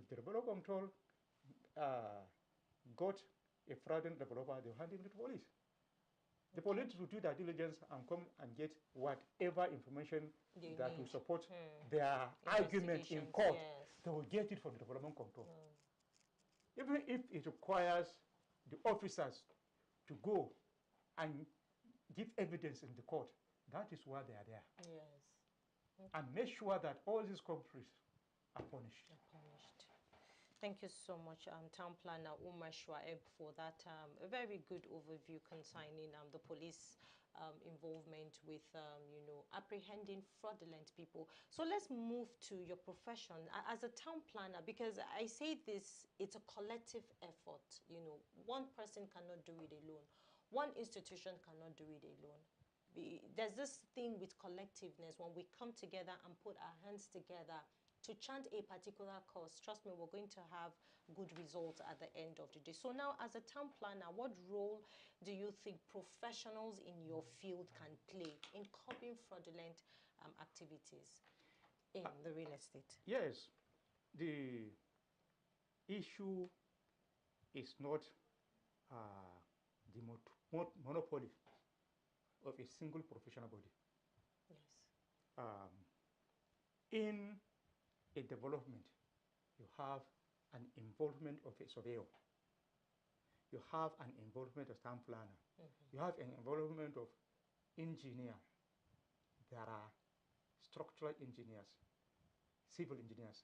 If the developer control got a fraudulent developer, they'll hand him to the police. The police will do their diligence and come and get whatever information that will support their argument in court. Yes. They will get it from the development control. Even if it requires the officers to go and give evidence in the court, that is why they are there. Yes. And make sure that all these culprits are punished. Thank you so much, Town Planner Umar Shuaib, for that a very good overview concerning the police involvement with, apprehending fraudulent people. So let's move to your profession as a town planner, because I say this, it's a collective effort. One person cannot do it alone. One institution cannot do it alone. There's this thing with collectiveness. When we come together and put our hands together to chant a particular cause, trust me, we're going to have good results at the end of the day. So now, as a town planner, what role do you think professionals in your field can play in curbing fraudulent activities in the real estate? Yes, the issue is not the monopoly of a single professional body. Yes. In a development, you have an involvement of a surveyor. You have an involvement of town planner. You have an involvement of engineer. There are structural engineers, civil engineers.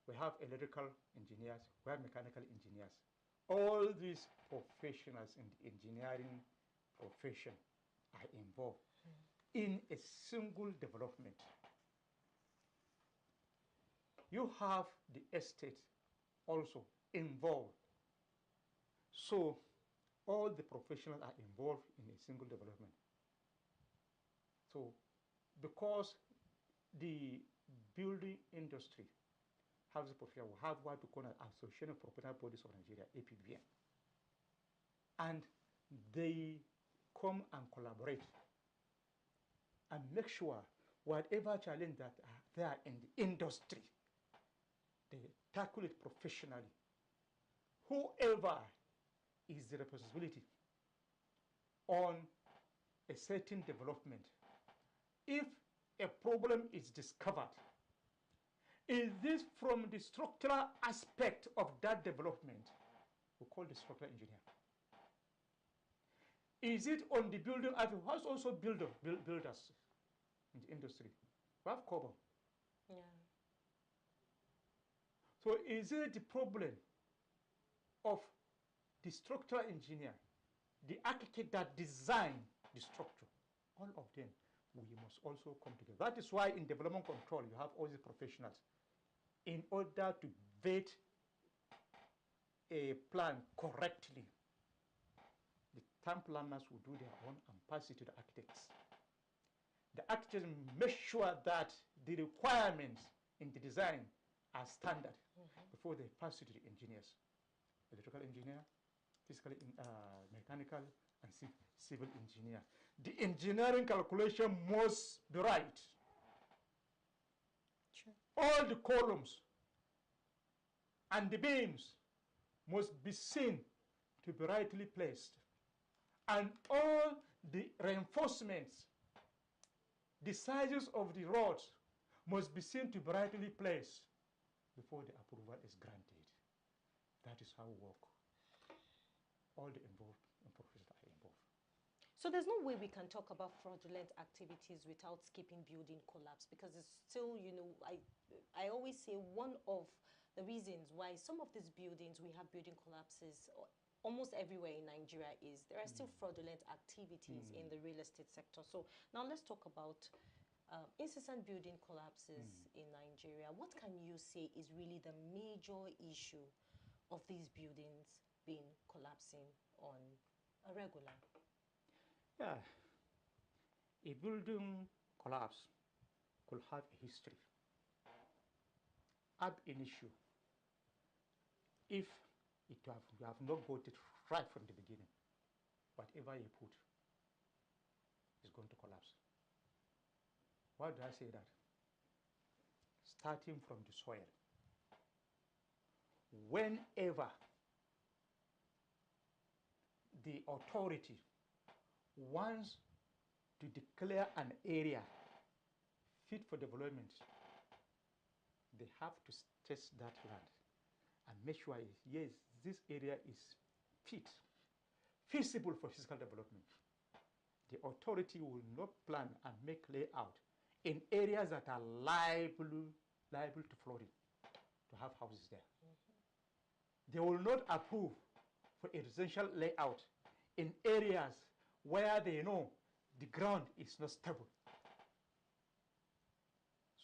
We have electrical engineers. We have mechanical engineers. All these professionals in the engineering profession are involved in a single development. You have the estate also involved. So all the professionals are involved in a single development. So because the building industry has a profession, we have what we call an Association of Professional Bodies of Nigeria, APBN. And they come and collaborate and make sure whatever challenge that are there in the industry, they tackle it professionally. Whoever is the responsibility on a certain development, if a problem is discovered, is this from the structural aspect of that development? We call the structural engineer. Is it on the building? I think has also builders in the industry. We have COBOL. Yeah. So is it the problem of the structural engineer, the architect that designed the structure? All of them, we must also come together. That is why in development control, you have all these professionals in order to vet a plan correctly. The town planners will do their own and pass it to the architects. The architects make sure that the requirements in the design are standard before they pass it to the engineers. Electrical engineer, mechanical, and civil engineer. The engineering calculation must be right. Sure. All the columns and the beams must be seen to be rightly placed. And all the reinforcements, the sizes of the rods must be seen to be rightly placed before the approval is granted. That is how we work. All the involved professionals are involved. So there's no way we can talk about fraudulent activities without skipping building collapse, because it's still, I always say one of the reasons why some of these buildings, we have building collapses almost everywhere in Nigeria is there are still fraudulent activities in the real estate sector. So now let's talk about incessant building collapses in Nigeria. What can you say is really the major issue of these buildings being collapsing on a regular? Yeah, a building collapse could have a history. Ab initio, if you have not got it right from the beginning, whatever you put is going to collapse. Why do I say that? Starting from the soil. whenever the authority wants to declare an area fit for development, they have to test that land and make sure, yes, this area is feasible for physical development. The authority will not plan and make layout in areas that are liable to flooding, to have houses there. They will not approve for a residential layout in areas where they know the ground is not stable.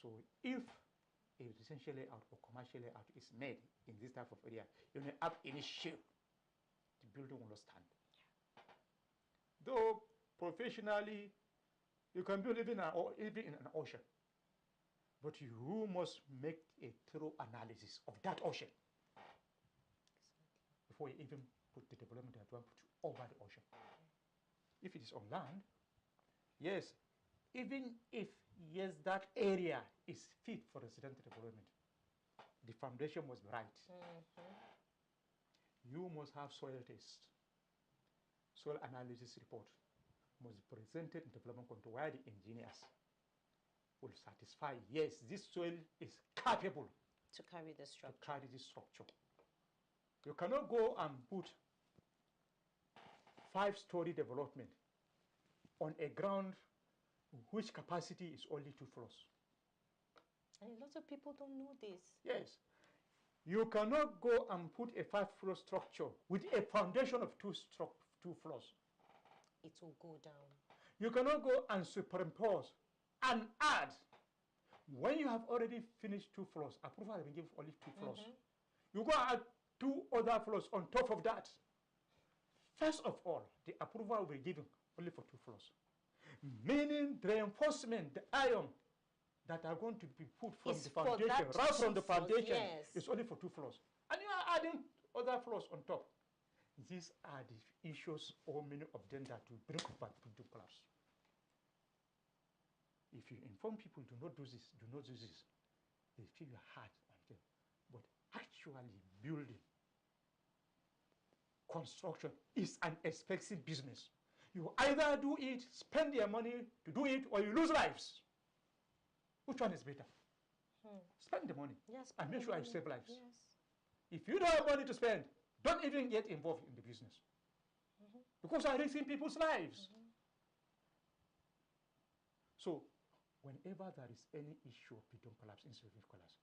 So if a residential layout or commercial layout is made in this type of area, you may have any issue, the building will not stand. Though professionally, you can build even in an ocean, but you must make a thorough analysis of that ocean before you even put the development that you want to put over the ocean. If it is on land, yes, even if, yes, that area is fit for residential development, the foundation must be right. You must have soil test, soil analysis report must be presented in development control where the engineers will satisfy, yes, this soil is capable to carry the structure. You cannot go and put 5-story development on a ground which capacity is only 2 floors. And a lot of people don't know this. Yes. You cannot go and put a 5-floor structure with a foundation of 2 floors. It will go down. You cannot go and superimpose and add. When you have already finished 2 floors, approval has been given for only 2 floors. You go and add 2 other floors on top of that. First of all, the approval will be given only for 2 floors. Meaning the reinforcement, the iron that are going to be put from the foundation, right from the foundation, is only for 2 floors. And you are adding other floors on top. These are the issues, or many of them, that will bring about building collapse. If you inform people, do not do this, do not do this, they feel your heart on them. But actually building, construction is an expensive business. You either do it, spend your money to do it, or you lose lives. Which one is better? Spend the money, yes, and make sure you save lives. Yes. If you don't have money to spend, don't even get involved in the business. Because you are risking people's lives. So, whenever there is any issue of building collapse, insurgent collapse,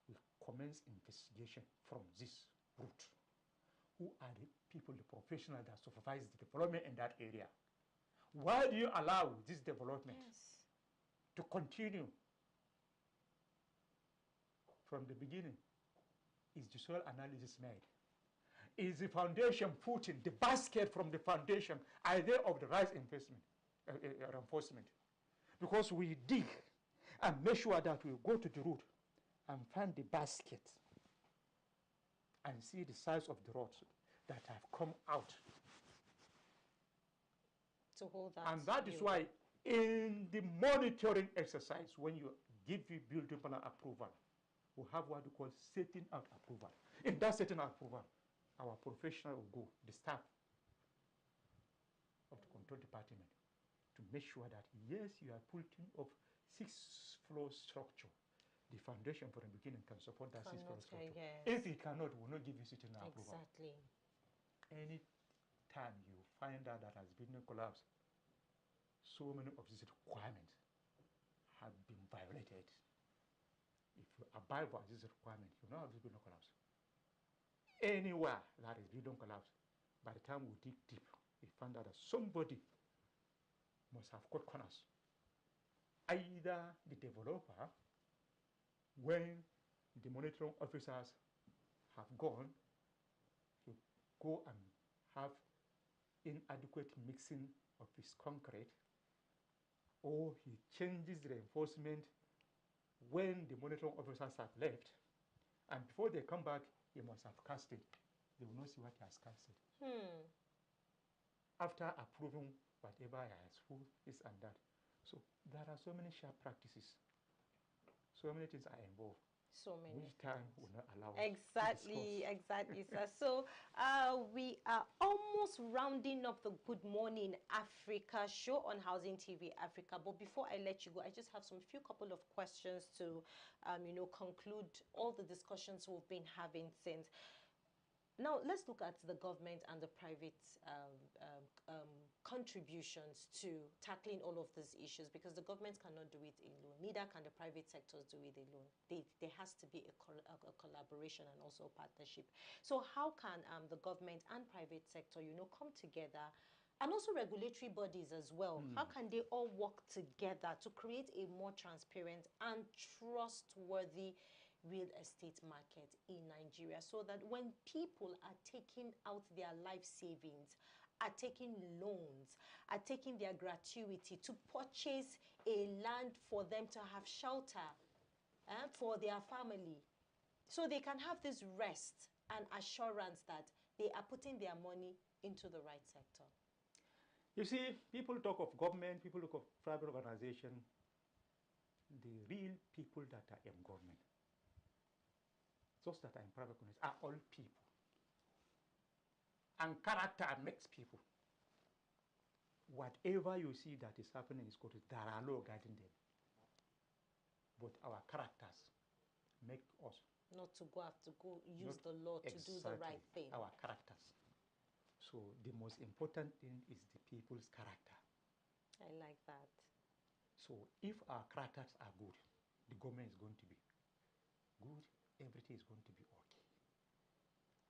we commence investigation from this route. Who are the people, the professionals that supervise the development in that area? Why do you allow this development to continue? From the beginning, is the soil analysis made? Is the foundation put in, the basket from the foundation, are they of the right investment, reinforcement? Because we dig and make sure that we go to the root and find the basket and see the size of the rods that have come out. To hold that. And that is why in the monitoring exercise, when you give the building plan approval, we have what we call setting out approval. In that setting out approval, our professional will go, the staff of the control department, to make sure that, yes, you are putting up 6-floor structure. The foundation from the beginning can support that 6-floor structure. If it cannot, we will not give you sitting approval. Exactly. Any time you find out that has been a collapse, so many of these requirements have been violated. If you abide by this requirement, you know how this will not collapse. Anywhere that is building collapse, by the time we dig deep, we find out that somebody must have cut corners. Either the developer, when the monitoring officers have gone, to go and have inadequate mixing of his concrete, or he changes the reinforcement when the monitoring officers have left, and before they come back, he must have cast it. They will not see what he has casted. After approving whatever he has put, this and that. So there are so many sharp practices. So many things are involved. So many which time things. will not allow us to Exactly, discuss. exactly, sir. So we are almost rounding up the Good Morning Africa show on Housing TV Africa. But before I let you go, I just have some few couple of questions to, conclude all the discussions we've been having since. Now, let's look at the government and the private contributions to tackling all of these issues, because the government cannot do it alone. Neither can the private sectors do it alone. There has to be a collaboration and also a partnership. So how can the government and private sector, come together, and also regulatory bodies as well? How can they all work together to create a more transparent and trustworthy real estate market in Nigeria, so that when people are taking out their life savings, are taking loans, are taking their gratuity to purchase a land for them to have shelter for their family, so they can have this rest and assurance that they are putting their money into the right sector? You see, people talk of government, people talk of private organization. The real people that are in government, those that are in private companies, are all people. And character makes people. Whatever you see that is happening in schools, there are law guiding them. But our characters make us not to have to use the law to do the right thing. Our characters. So the most important thing is the people's character. I like that. So if our characters are good, the government is going to be good, everything is going to be okay.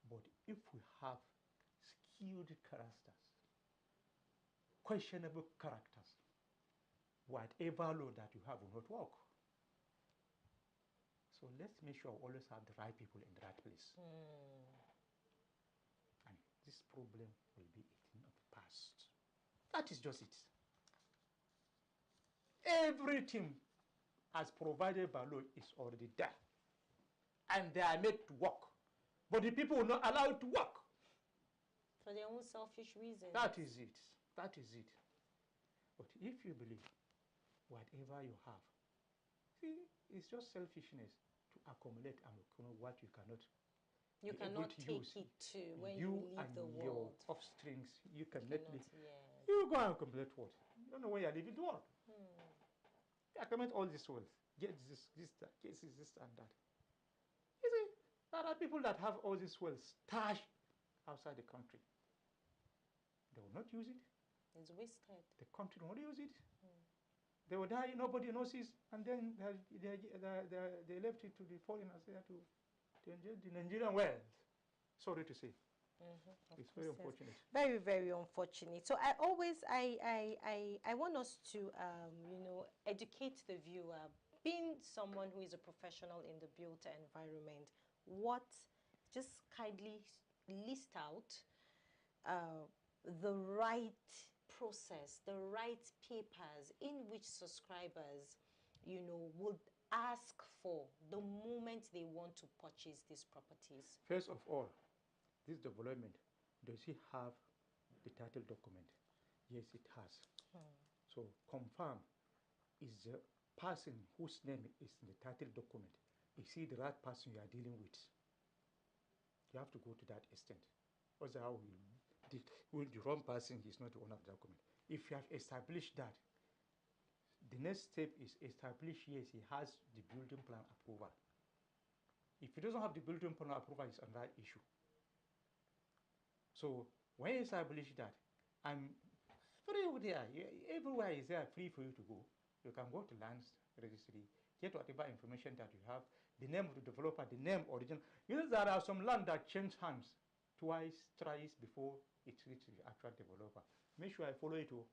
But if we have skewed characters, questionable characters, whatever law that you have will not work. So let's make sure we always have the right people in the right place. And this problem will be a thing of the past. That is just it. Everything as provided by law is already there. And they are made to work. But the people will not allow it to work. For their own selfish reasons. That is it. That is it. But if you believe whatever you have, see, it's just selfishness to accumulate and what you cannot. You cannot take it to when you leave the world. Your offsprings, you cannot live. Yes. You go and accumulate what? You don't know where you are living the world. You accumulate all this wealth. Get this, that, get this and that. You see, there are people that have all this wealth stashed outside the country. They will not use it. It's wasted. The country will not use it. They will die, nobody knows it, and then they left it to the foreigners there to enjoy the Nigerian wealth. Sorry to say. It's very unfortunate. Very, very unfortunate. So I want us to, educate the viewer. Being someone who is a professional in the built environment, just kindly list out the right process, the right papers in which subscribers, would ask for the moment they want to purchase these properties. First of all, this development, does it have the title document? Yes, it has. So confirm, is the person whose name is in the title document, is he the right person you are dealing with? You have to go to that extent. Otherwise, how will the wrong person is not the owner of the document. If you have established that, the next step is establish, yes, he has the building plan approval. If he doesn't have the building plan approval, it's another issue. So when you establish that, and free there, everywhere is there free for you to go. You can go to lands registry, get whatever information that you have, the name of the developer, the name original. You know, there are some land that change hands twice, thrice before it reaches the actual developer. Make sure I follow it all,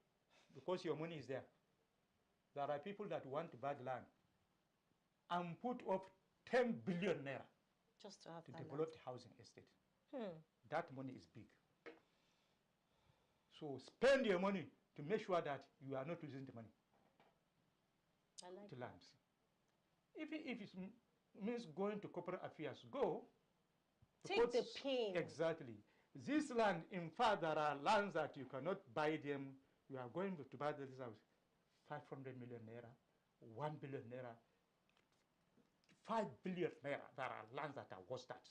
because your money is there. There are people that want to buy the land and put up 10 billion naira just to have to develop the housing estate. That money is big. So spend your money to make sure that you are not losing the money to lands. If it means going to corporate affairs, go. Take the pain. Exactly. This land, in fact, there are lands that you cannot buy them. You are going to buy this house, 500 million naira, 1 billion naira, 5 billion naira. There are lands that are worth that.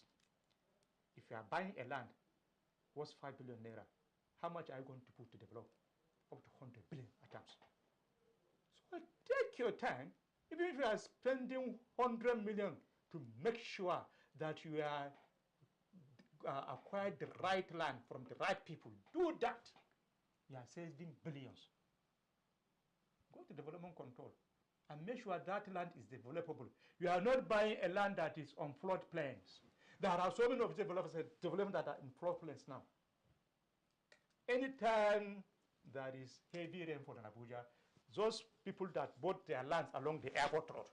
If you are buying a land worth 5 billion naira, how much are you going to put to develop? Up to 100 billion at times. So take your time, even if you are spending 100 million to make sure that you are acquired the right land from the right people. Do that. You are saving billions. Go to development control and make sure that land is developable. You are not buying a land that is on floodplains. There are so many of developers that are in floodplains now. Anytime there is heavy rainfall in Abuja, those people that bought their lands along the airport road,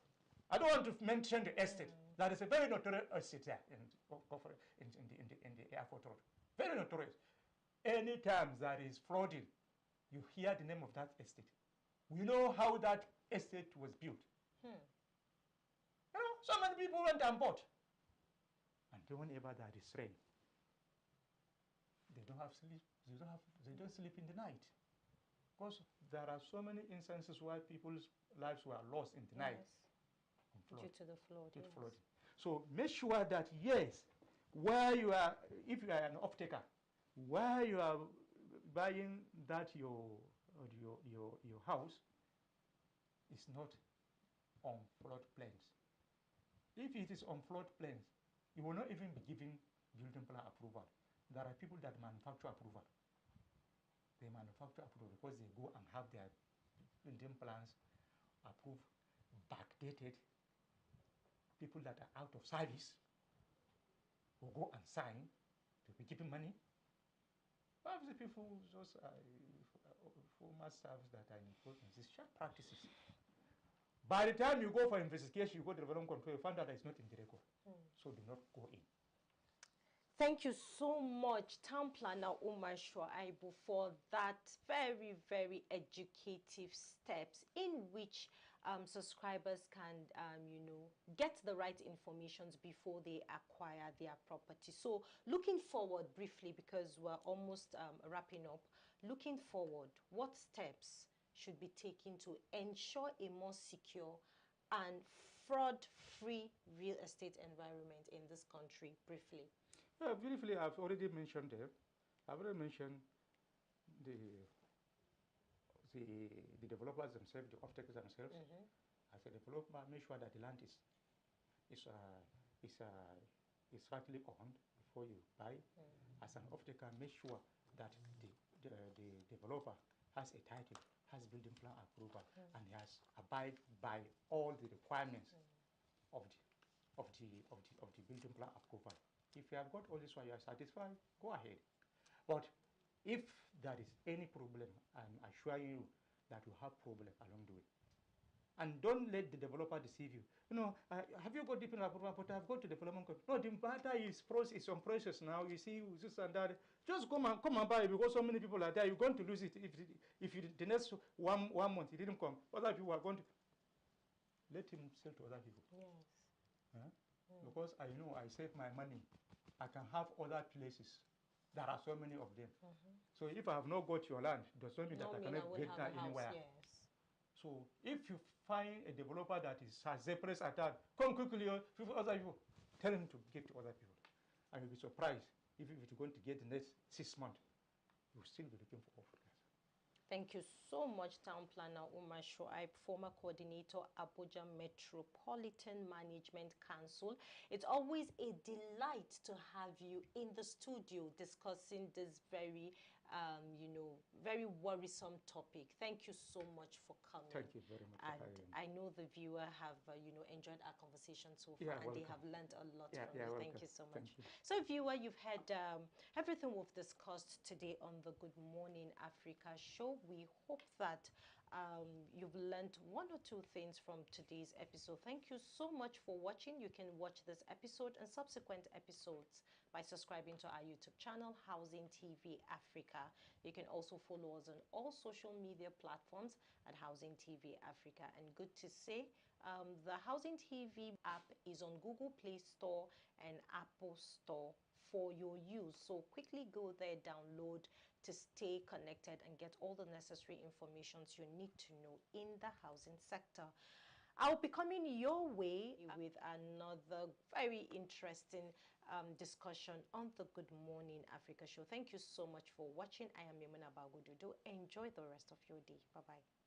I don't want to mention the estate. That is a very notorious estate there in the airport road. Very notorious. Anytime there is flooding, you hear the name of that estate. We know how that estate was built. You know, so many people went and bought. And whenever there is rain, they don't have sleep. They don't sleep in the night. Because there are so many instances where people's lives were lost in the night. Due to the flood. Due to flooding. So make sure that, yes, where you are, if you are an off-taker, where you are buying that your house is not on floodplains. If it is on floodplains, you will not even be given building plan approval. There are people that manufacture approval. They manufacture approval because they go and have their building plans approved, backdated. People that are out of service will go and sign to be given money. One of the people, those former staffs that are involved in these sharp practices. By the time you go for investigation, you go to development control, you find out that it's not in the record. So do not go in. Thank you so much, Town Planner Umar Shuaibu, for that very, very educative steps in which subscribers can, get the right information before they acquire their property. So looking forward briefly, because we're almost wrapping up, looking forward, what steps should be taken to ensure a more secure and fraud-free real estate environment in this country, briefly? Briefly, I've already mentioned it. I've already mentioned the developers themselves, the off-takers themselves. As a developer, make sure that the land is rightly owned before you buy. As an off-taker, make sure that the developer has a title, has building plan approval, and he has abide by all the requirements of the building plan approval. If you have got all this one, you are satisfied, go ahead. But if there is any problem, I'm assuring you that you have problem along the way. And don't let the developer deceive you. You know, have you got different approval? But I've got to development. No, the matter is on process now. You see this and that. Just come and buy it because so many people are there. You're going to lose it if the next one month it didn't come. Other people are going to let him sell to other people. Yes. Because I know I save my money. I can have other places. There are so many of them. So if I have not got your land, does not mean that I cannot get that anywhere. Yes. So if you find a developer that has a place at that, come quickly, other people, tell him to give to other people. And you'll be surprised if you're going to get the next 6 months, you'll still be looking for offers. Thank you so much, Town Planner Umar Shuaib, former coordinator, Abuja Metropolitan Management Council. It's always a delight to have you in the studio discussing this very, very worrisome topic. Thank you so much for coming. Thank you very much. And I know the viewer have, enjoyed our conversation so far, and they have learned a lot from you. Thank you so much. So, viewer, you've heard everything we've discussed today on the Good Morning Africa show. We hope that you've learned one or two things from today's episode. Thank you so much for watching. You can watch this episode and subsequent episodes by subscribing to our YouTube channel, Housing TV Africa. You can also follow us on all social media platforms at Housing TV Africa. And good to say, the Housing TV app is on Google Play Store and Apple Store for your use. So quickly go there, download to stay connected and get all the necessary information you need to know in the housing sector. I'll be coming your way with another very interesting discussion on the Good Morning Africa show. Thank you so much for watching. I am Yemuna Bagudu. Enjoy the rest of your day. Bye-bye.